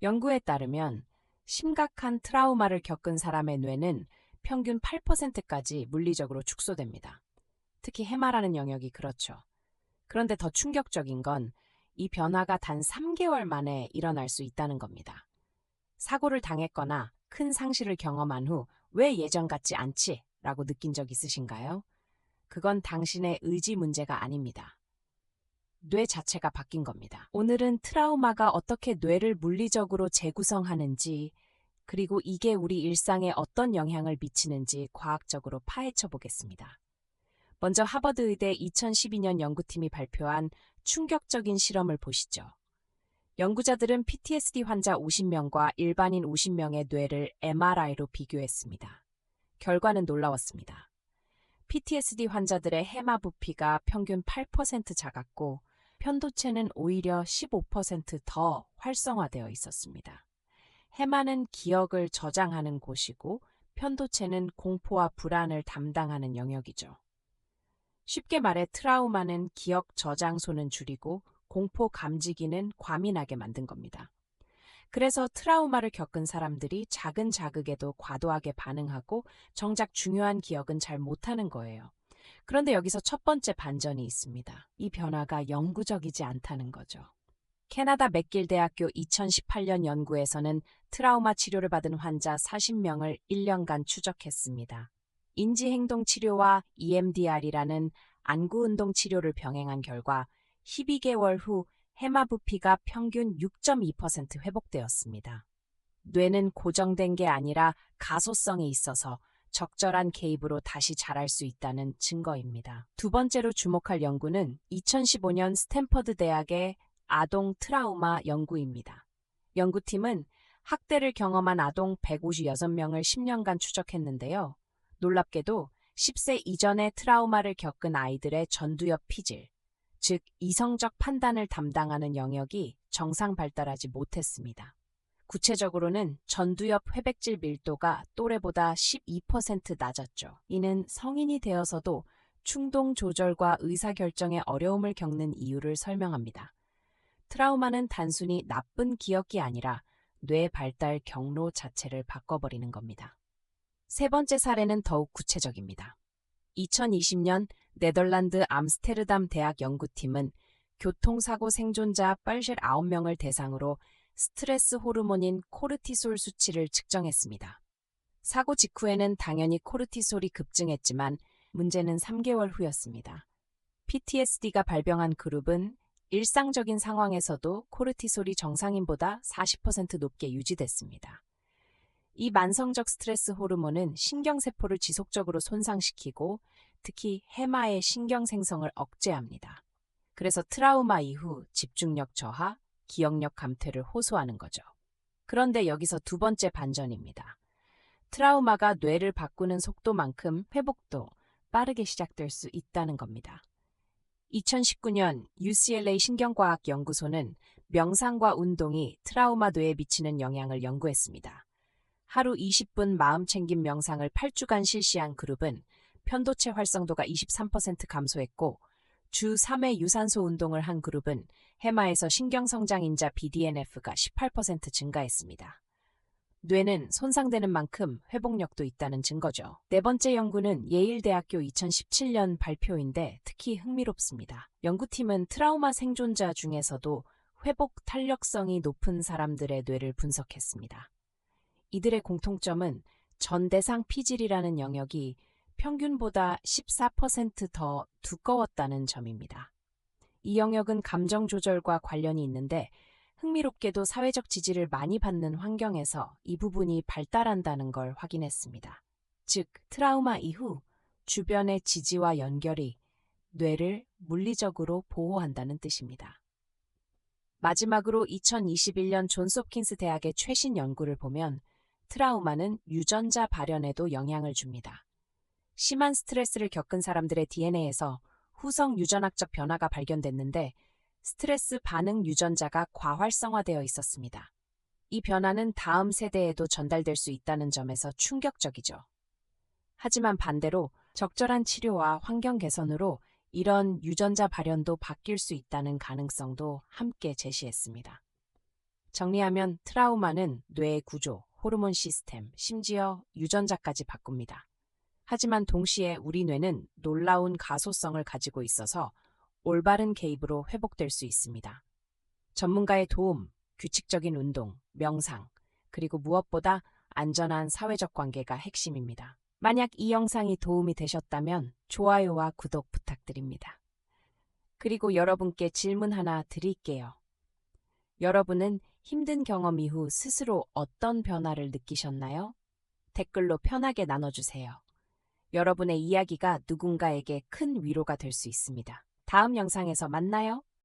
연구에 따르면 심각한 트라우마를 겪은 사람의 뇌는 평균 8%까지 물리적으로 축소됩니다. 특히 해마라는 영역이 그렇죠. 그런데 더 충격적인 건 이 변화가 단 3개월 만에 일어날 수 있다는 겁니다. 사고를 당했거나 큰 상실을 경험한 후 왜 예전 같지 않지? 라고 느낀 적 있으신가요? 그건 당신의 의지 문제가 아닙니다. 뇌 자체가 바뀐 겁니다. 오늘은 트라우마가 어떻게 뇌를 물리적으로 재구성하는지, 그리고 이게 우리 일상에 어떤 영향을 미치는지 과학적으로 파헤쳐 보겠습니다. 먼저 하버드 의대 2012년 연구팀이 발표한 충격적인 실험을 보시죠. 연구자들은 PTSD 환자 50명과 일반인 50명의 뇌를 MRI로 비교했습니다. 결과는 놀라웠습니다. PTSD 환자들의 해마 부피가 평균 8% 작았고 편도체는 오히려 15%더 활성화되어 있었습니다. 해마는 기억을 저장하는 곳이고 편도체는 공포와 불안을 담당하는 영역이죠. 쉽게 말해 트라우마는 기억 저장소는 줄이고 공포 감지기는 과민하게 만든 겁니다. 그래서 트라우마를 겪은 사람들이 작은 자극에도 과도하게 반응하고 정작 중요한 기억은 잘 못하는 거예요. 그런데 여기서 첫 번째 반전이 있습니다. 이 변화가 영구적이지 않다는 거죠. 캐나다 맥길 대학교 2018년 연구에서는 트라우마 치료를 받은 환자 40명을 1년간 추적했습니다. 인지행동 치료와 EMDR이라는 안구운동 치료를 병행한 결과 12개월 후 해마 부피가 평균 6.2% 회복되었습니다. 뇌는 고정된 게 아니라 가소성이 있어서 적절한 개입으로 다시 자랄 수 있다는 증거입니다. 두 번째로 주목할 연구는 2015년 스탠퍼드 대학의 아동 트라우마 연구입니다. 연구팀은 학대를 경험한 아동 156명을 10년간 추적했는데요. 놀랍게도 10세 이전의 트라우마를 겪은 아이들의 전두엽 피질, 즉 이성적 판단을 담당하는 영역이 정상 발달하지 못했습니다. 구체적으로는 전두엽 회백질 밀도가 또래보다 12% 낮았죠. 이는 성인이 되어서도 충동 조절과 의사결정에 어려움을 겪는 이유를 설명합니다. 트라우마는 단순히 나쁜 기억이 아니라 뇌 발달 경로 자체를 바꿔버리는 겁니다. 세 번째 사례는 더욱 구체적입니다. 2020년 네덜란드 암스테르담 대학 연구팀은 교통사고 생존자 89명을 대상으로 스트레스 호르몬인 코르티솔 수치를 측정했습니다. 사고 직후에는 당연히 코르티솔이 급증했지만 문제는 3개월 후였습니다. PTSD가 발병한 그룹은 일상적인 상황에서도 코르티솔이 정상인보다 40% 높게 유지됐습니다. 이 만성적 스트레스 호르몬은 신경세포를 지속적으로 손상시키고 특히 해마의 신경 생성을 억제합니다. 그래서 트라우마 이후 집중력 저하, 기억력 감퇴를 호소하는 거죠. 그런데 여기서 두 번째 반전입니다. 트라우마가 뇌를 바꾸는 속도만큼 회복도 빠르게 시작될 수 있다는 겁니다. 2019년 UCLA 신경과학 연구소는 명상과 운동이 트라우마 뇌에 미치는 영향을 연구했습니다. 하루 20분 마음챙김 명상을 8주간 실시한 그룹은 편도체 활성도가 23% 감소했고 주 3회 유산소 운동을 한 그룹은 해마에서 신경성장인자 BDNF가 18% 증가했습니다. 뇌는 손상되는 만큼 회복력도 있다는 증거죠. 네 번째 연구는 예일대학교 2017년 발표인데 특히 흥미롭습니다. 연구팀은 트라우마 생존자 중에서도 회복 탄력성이 높은 사람들의 뇌를 분석했습니다. 이들의 공통점은 전대상 피질이라는 영역이 평균보다 14% 더 두꺼웠다는 점입니다. 이 영역은 감정 조절과 관련이 있는데 흥미롭게도 사회적 지지를 많이 받는 환경에서 이 부분이 발달한다는 걸 확인했습니다. 즉, 트라우마 이후 주변의 지지와 연결이 뇌를 물리적으로 보호한다는 뜻입니다. 마지막으로 2021년 존스홉킨스 대학의 최신 연구를 보면 트라우마는 유전자 발현에도 영향을 줍니다. 심한 스트레스를 겪은 사람들의 DNA에서 후성 유전학적 변화가 발견됐는데 스트레스 반응 유전자가 과활성화되어 있었습니다. 이 변화는 다음 세대에도 전달될 수 있다는 점에서 충격적이죠. 하지만 반대로 적절한 치료와 환경 개선으로 이런 유전자 발현도 바뀔 수 있다는 가능성도 함께 제시했습니다. 정리하면 트라우마는 뇌의 구조, 호르몬 시스템, 심지어 유전자까지 바꿉니다. 하지만 동시에 우리 뇌는 놀라운 가소성을 가지고 있어서 올바른 개입으로 회복될 수 있습니다. 전문가의 도움, 규칙적인 운동, 명상, 그리고 무엇보다 안전한 사회적 관계가 핵심입니다. 만약 이 영상이 도움이 되셨다면 좋아요와 구독 부탁드립니다. 그리고 여러분께 질문 하나 드릴게요. 여러분은 힘든 경험 이후 스스로 어떤 변화를 느끼셨나요? 댓글로 편하게 나눠주세요. 여러분의 이야기가 누군가에게 큰 위로가 될 수 있습니다. 다음 영상에서 만나요.